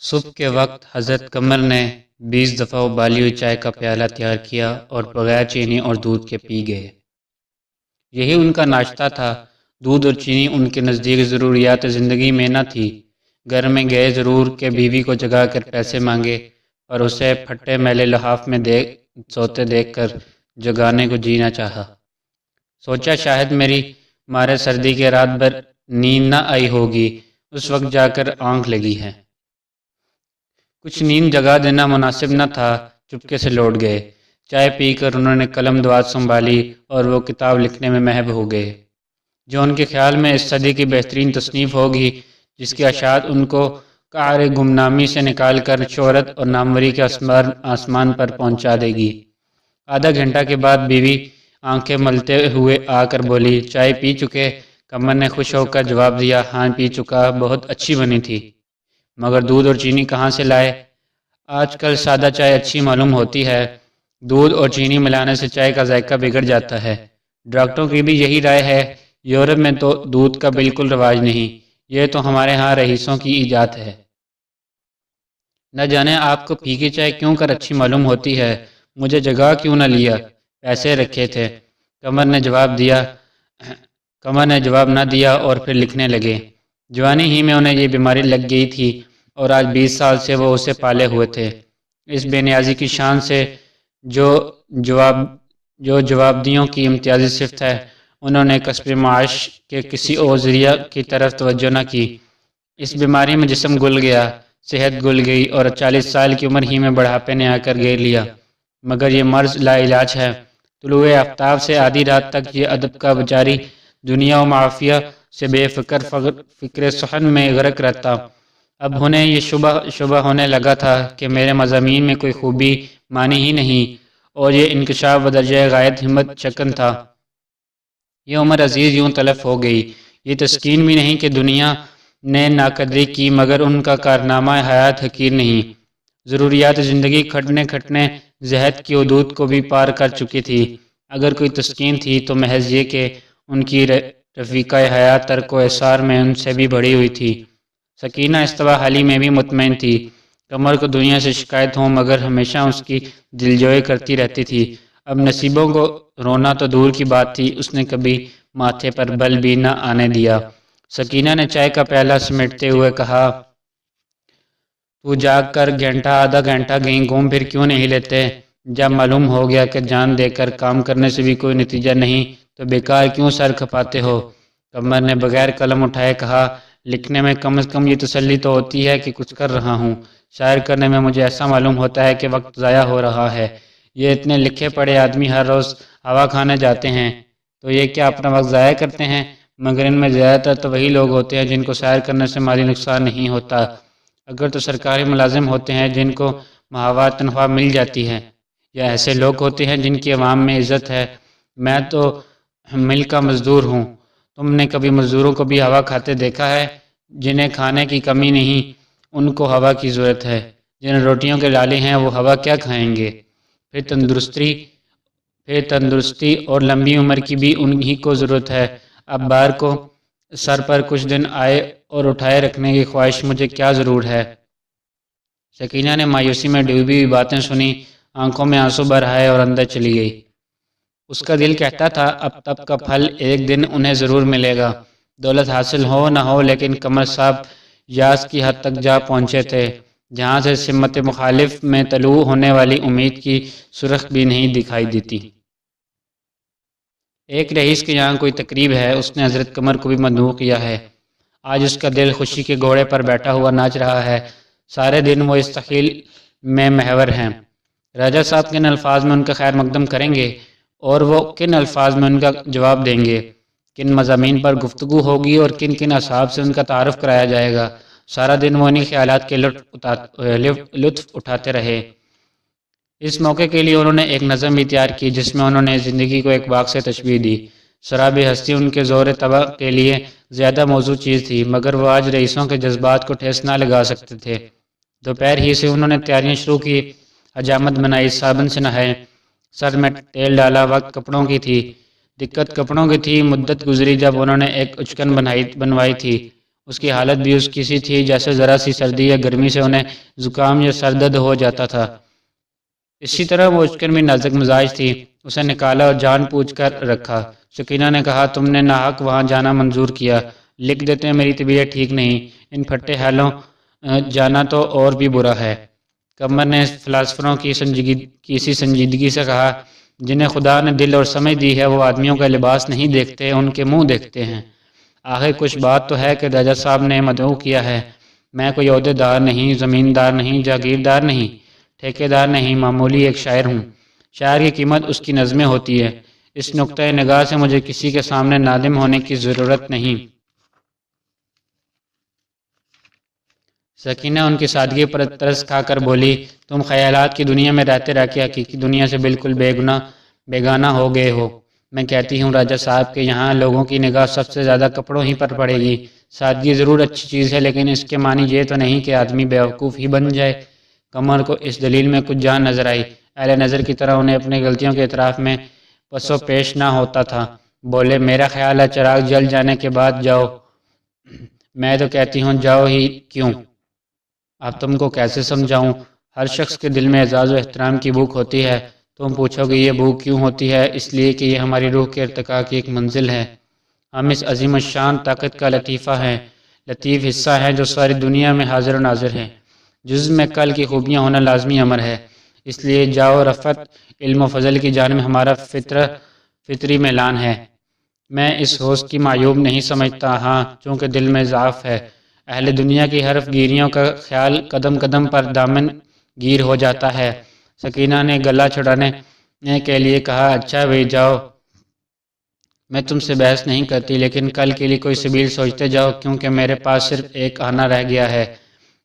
صبح کے وقت حضرت قمر نے 20 دفعہ ابالی ہوئی چائے کا پیالہ تیار کیا اور بغیر چینی اور دودھ کے پی گئے۔ یہی ان کا ناشتہ تھا۔ دودھ اور چینی ان کے نزدیک ضروریات زندگی میں نہ تھی۔ گھر میں گئے ضرور کہ بیوی کو جگا کر پیسے مانگے، اور اسے پھٹے میلے لحاف میں سوتے دیکھ کر جگانے کو جی نہ چاہا۔ سوچا شاید میری مارے سردی کے رات بھر نیند نہ آئی ہوگی، اس وقت جا کر آنکھ لگی ہے۔ کچھ نیند جگا دینا مناسب نہ تھا، چپکے سے لوٹ گئے۔ چائے پی کر انہوں نے قلم دوات سنبھالی اور وہ کتاب لکھنے میں محو ہو گئے، جو ان کے خیال میں اس صدی کی بہترین تصنیف ہوگی، جس کی اشاعت ان کو قعر گمنامی سے نکال کر شہرت اور ناموری کے آسمان پر پہنچا دے گی۔ آدھا گھنٹہ کے بعد بیوی آنکھیں ملتے ہوئے آ کر بولی، چائے پی چکے؟ قمر نے خوش ہو کر جواب دیا، ہاں پی چکا، بہت اچھی بنی تھی۔ مگر دودھ اور چینی کہاں سے لائے؟ آج کل سادہ چائے اچھی معلوم ہوتی ہے، دودھ اور چینی ملانے سے چائے کا ذائقہ بگڑ جاتا ہے۔ ڈاکٹروں کی بھی یہی رائے ہے۔ یورپ میں تو دودھ کا بالکل رواج نہیں، یہ تو ہمارے ہاں رئیسوں کی ایجاد ہے۔ نہ جانے آپ کو پھیکی چائے کیوں کر اچھی معلوم ہوتی ہے، مجھے جگا کیوں نہ لیا، پیسے رکھے تھے۔ قمر نے جواب نہ دیا اور پھر لکھنے لگے۔ جوانی ہی میں انہیں یہ بیماری لگ گئی تھی اور آج 20 سال سے وہ اسے پالے ہوئے تھے۔ اس بے نیازی کی شان سے جو جوابدیوں کی امتیازی صفت ہے، انہوں نے کسب معاش کے کسی اور ذریعہ کی طرف توجہ نہ کی۔ اس بیماری میں جسم گل گیا، صحت گل گئی اور 40 سال کی عمر ہی میں بڑھاپے نے آ کر گھیر لیا۔ مگر یہ مرض لا علاج ہے۔ طلوع آفتاب سے آدھی رات تک یہ ادب کا بیچاری دنیا و معافیہ سے بے فکر صحن میں غرق رہتا۔ اب انہیں یہ شبہ ہونے لگا تھا کہ میرے مضامین میں کوئی خوبی مانی ہی نہیں، اور یہ انکشاف بدرجہ غایت ہمت شکن تھا۔ یہ عمر عزیز یوں تلف ہو گئی۔ یہ تسکین بھی نہیں کہ دنیا نے ناقدری کی، مگر ان کا کارنامہ حیات حقیر نہیں۔ ضروریات زندگی کھٹنے زہد کی حدود کو بھی پار کر چکی تھی۔ اگر کوئی تسکین تھی تو محض یہ کہ ان کی رفیقہ حیات ترک و احصار میں ان سے بھی بڑھی ہوئی تھی۔ سکینہ استوا حالی میں بھی مطمئن تھی۔ قمر کو دنیا سے شکایت ہو مگر ہمیشہ اس کی دلجوئی کرتی رہتی تھی۔ اب نصیبوں کو رونا تو دور کی بات تھی، اس نے کبھی ماتھے پر بل بھی نہ آنے دیا۔ سکینہ نے چائے کا پیالہ سمیٹتے ہوئے کہا، تو جاگ کر گھنٹہ آدھا گھنٹہ کہیں گھوم پھر کیوں نہیں لیتے؟ جب معلوم ہو گیا کہ جان دے کر کام کرنے سے بھی کوئی نتیجہ نہیں تو بیکار کیوں سر کھپاتے ہو؟ قمر نے بغیر قلم اٹھائے کہا، لکھنے میں کم از کم یہ تسلی تو ہوتی ہے کہ کچھ کر رہا ہوں۔ شاعر کرنے میں مجھے ایسا معلوم ہوتا ہے کہ وقت ضائع ہو رہا ہے۔ یہ اتنے لکھے پڑھے آدمی ہر روز ہوا کھانے جاتے ہیں تو یہ کیا اپنا وقت ضائع کرتے ہیں؟ مگر ان میں زیادہ تر تو وہی لوگ ہوتے ہیں جن کو شاعر کرنے سے مالی نقصان نہیں ہوتا۔ اگر تو سرکاری ملازم ہوتے ہیں جن کو ماہوار تنخواہ مل جاتی ہے، یا ایسے لوگ ہوتے ہیں جن کی عوام میں عزت ہے۔ میں تو مل کا مزدور ہوں۔ تم نے کبھی مزدوروں کو بھی ہوا کھاتے دیکھا ہے؟ جنہیں کھانے کی کمی نہیں، ان کو ہوا کی ضرورت ہے۔ جن روٹیوں کے لالے ہیں وہ ہوا کیا کھائیں گے؟ پھر تندرستی اور لمبی عمر کی بھی انہی کو ضرورت ہے۔ اب بار کو سر پر کچھ دن آئے اور اٹھائے رکھنے کی خواہش مجھے کیا ضرور ہے؟ سکینہ نے مایوسی میں ڈوبی ہوئی باتیں سنی، آنکھوں میں آنسو بھر آئے اور اندر چلی گئی۔ اس کا دل کہتا تھا اب تب کا پھل ایک دن انہیں ضرور ملے گا، دولت حاصل ہو نہ ہو۔ لیکن قمر صاحب یاس کی حد تک جا پہنچے تھے جہاں سے سمت مخالف میں طلوع ہونے والی امید کی سرخ بھی نہیں دکھائی دیتی۔ ایک رئیس کے یہاں کوئی تقریب ہے، اس نے حضرت قمر کو بھی مدعو کیا ہے۔ آج اس کا دل خوشی کے گھوڑے پر بیٹھا ہوا ناچ رہا ہے۔ سارے دن وہ اس تخیل میں محور ہیں، راجہ صاحب کن الفاظ میں ان کا خیر مقدم کریں گے اور وہ کن الفاظ میں ان کا جواب دیں گے، کن مضامین پر گفتگو ہوگی اور کن کن اصحاب سے ان کا تعارف کرایا جائے گا۔ سارا دن وہ انہی خیالات کے لطف اٹھاتے رہے۔ اس موقع کے لیے انہوں نے ایک نظم بھی تیار کی جس میں انہوں نے زندگی کو ایک باغ سے تشبیہ دی۔ شراب ہستی ان کے زور طبع کے لیے زیادہ موزوں چیز تھی، مگر وہ آج رئیسوں کے جذبات کو ٹھیس نہ لگا سکتے تھے۔ دوپہر ہی سے انہوں نے تیاریاں شروع کی، حجامت بنائی، صابن سے نہائے، سر میں تیل ڈالا۔ وقت کپڑوں کی تھی، دقت کپڑوں کی تھی۔ مدت گزری جب انہوں نے ایک اچکن بنوائی تھی، اس کی حالت بھی اس کی سی تھی جیسے ذرا سی سردی یا گرمی سے انہیں زکام یا سر درد ہو جاتا تھا۔ اسی طرح وہ اشکن بھی نازک مزاج تھی۔ اسے نکالا اور جان پوچھ کر رکھا۔ سکینہ نے کہا تم نے ناحق وہاں جانا منظور کیا، لکھ دیتے ہیں میری طبیعت ٹھیک نہیں، ان پھٹے حالوں جانا تو اور بھی برا ہے۔ قمر نے فلاسفروں کی اسی سنجیدگی سے کہا جنہیں خدا نے دل اور سمجھ دی ہے وہ آدمیوں کا لباس نہیں دیکھتے، ان کے منہ دیکھتے ہیں۔ آخر کچھ بات تو ہے کہ راجہ صاحب نے مدعو کیا ہے۔ میں کوئی عہدے دار نہیں، زمیندار نہیں، جاگیردار نہیں، ٹھیکیدار نہیں، معمولی ایک شاعر ہوں۔ شاعر کی قیمت اس کی نظمیں ہوتی ہے۔ اس نقطۂ نگاہ سے مجھے کسی کے سامنے نادم ہونے کی ضرورت نہیں۔ سکینہ ان کی سادگی پر ترس کھا کر بولی تم خیالات کی دنیا میں رہتے رہ کے حقیقی دنیا سے بالکل بیگانہ ہو گئے ہو۔ میں کہتی ہوں راجہ صاحب کے یہاں لوگوں کی نگاہ سب سے زیادہ کپڑوں ہی پر پڑے گی۔ سادگی ضرور اچھی چیز ہے لیکن اس کے معنی یہ تو نہیں کہ آدمی بیوقوف ہی بن جائے۔ قمر کو اس دلیل میں کچھ جان نظر آئی۔ اہل نظر کی طرح انہیں اپنے غلطیوں کے اعتراف میں پس و پیش نہ ہوتا تھا۔ بولے میرا خیال ہے چراغ جل جانے کے بعد جاؤ۔ میں تو کہتی ہوں جاؤ ہی کیوں؟ اب تم کو کیسے سمجھاؤں؟ ہر شخص کے دل میں اعزاز و احترام کی بھوک ہوتی ہے۔ تم پوچھو گے یہ بھوک کیوں ہوتی ہے؟ اس لیے کہ یہ ہماری روح کے ارتقاء کی ایک منزل ہے۔ ہم اس عظیم الشان طاقت کا لطیفہ ہیں، لطیف حصہ ہیں جو ساری دنیا میں حاضر و ناظر ہے۔ جزو میں کل کی خوبیاں ہونا لازمی امر ہے۔ اس لیے جاؤ رفعت علم و فضل کی جانب ہمارا فطری میلان ہے۔ میں اس ہوش کی معیوب نہیں سمجھتا، ہاں چونکہ دل میں ضعف ہے۔ اہل دنیا کی حرف گیریوں کا خیال قدم قدم پر دامن گیر ہو جاتا ہے۔ سکینہ نے گلا چھڑانے کے لیے کہا اچھا بھائی جاؤ، میں تم سے بحث نہیں کرتی لیکن کل کے لیے کوئی سبیل سوچتے جاؤ کیونکہ میرے پاس صرف ایک آنا رہ گیا ہے۔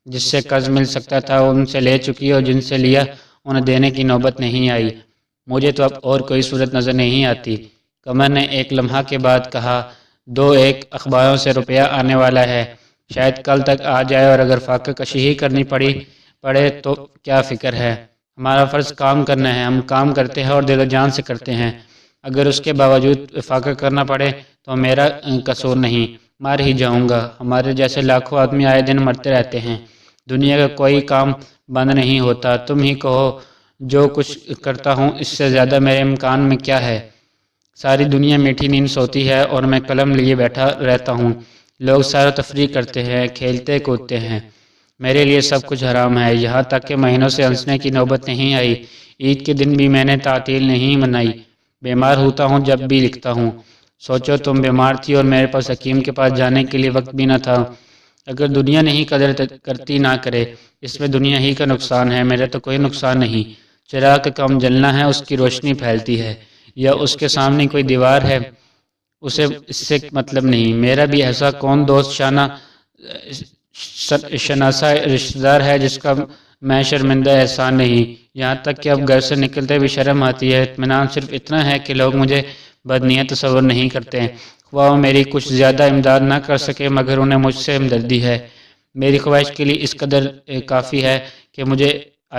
جس سے قرض مل سکتا تھا ان سے لے چکی اور جن سے لیا انہیں دینے کی نوبت نہیں آئی۔ مجھے تو اب اور کوئی صورت نظر نہیں آتی۔ قمر نے ایک لمحہ کے بعد کہا 2-1 اخباروں سے روپیہ آنے والا ہے، شاید کل تک آ جائے اور اگر فاقہ کشی ہی کرنی پڑے تو کیا فکر ہے؟ ہمارا فرض کام کرنا ہے، ہم کام کرتے ہیں اور دل و جان سے کرتے ہیں۔ اگر اس کے باوجود فاقہ کرنا پڑے تو میرا قصور نہیں، مر ہی جاؤں گا۔ ہمارے جیسے لاکھوں آدمی آئے دن مرتے رہتے ہیں، دنیا کا کوئی کام بند نہیں ہوتا۔ تم ہی کہو جو کچھ کرتا ہوں اس سے زیادہ میرے امکان میں کیا ہے؟ ساری دنیا میٹھی نیند سوتی ہے اور میں قلم لیے بیٹھا رہتا ہوں۔ لوگ سیر و تفریح کرتے ہیں، کھیلتے کودتے ہیں، میرے لیے سب کچھ حرام ہے۔ یہاں تک کہ مہینوں سے ہنسنے کی نوبت نہیں آئی، عید کے دن بھی میں نے تعطیل نہیں منائی۔ بیمار ہوتا ہوں جب بھی لکھتا ہوں۔ سوچو تم بیمار تھی اور میرے پاس حکیم کے پاس جانے کے لیے وقت بھی نہ تھا۔ اگر دنیا نہیں قدر کرتی نہ کرے، اس میں دنیا ہی کا نقصان ہے، میرا تو کوئی نقصان نہیں۔ چراغ کا کام جلنا ہے، اس کی روشنی پھیلتی ہے، یا اس کے سامنے کوئی دیوار ہے اسے اس سے مطلب نہیں۔ میرا بھی ایسا کون دوست شناسہ رشتہ دار ہے جس کا میں شرمندہ احسان نہیں، یہاں تک کہ اب گھر سے نکلتے بھی شرم آتی ہے۔ اطمینان صرف اتنا ہے کہ لوگ مجھے بدنیت تصور نہیں کرتے، خواہ وہ میری کچھ زیادہ امداد نہ کر سکے مگر انہیں مجھ سے ہمدردی ہے۔ میری خواہش کے لیے اس قدر کافی ہے کہ مجھے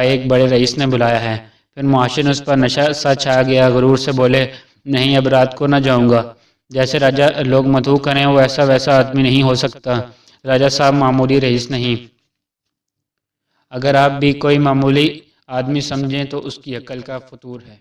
ایک بڑے رئیس نے بلایا ہے۔ پھر معاشر نے اس پر نشہ سا چھا گیا، غرور سے بولے نہیں اب رات کو نہ جاؤں گا۔ جیسے راجہ لوگ مدعو کریں وہ ویسا آدمی نہیں ہو سکتا۔ راجہ صاحب معمولی رئیس نہیں، اگر آپ بھی کوئی معمولی آدمی سمجھیں تو اس کی عقل کا فطور ہے۔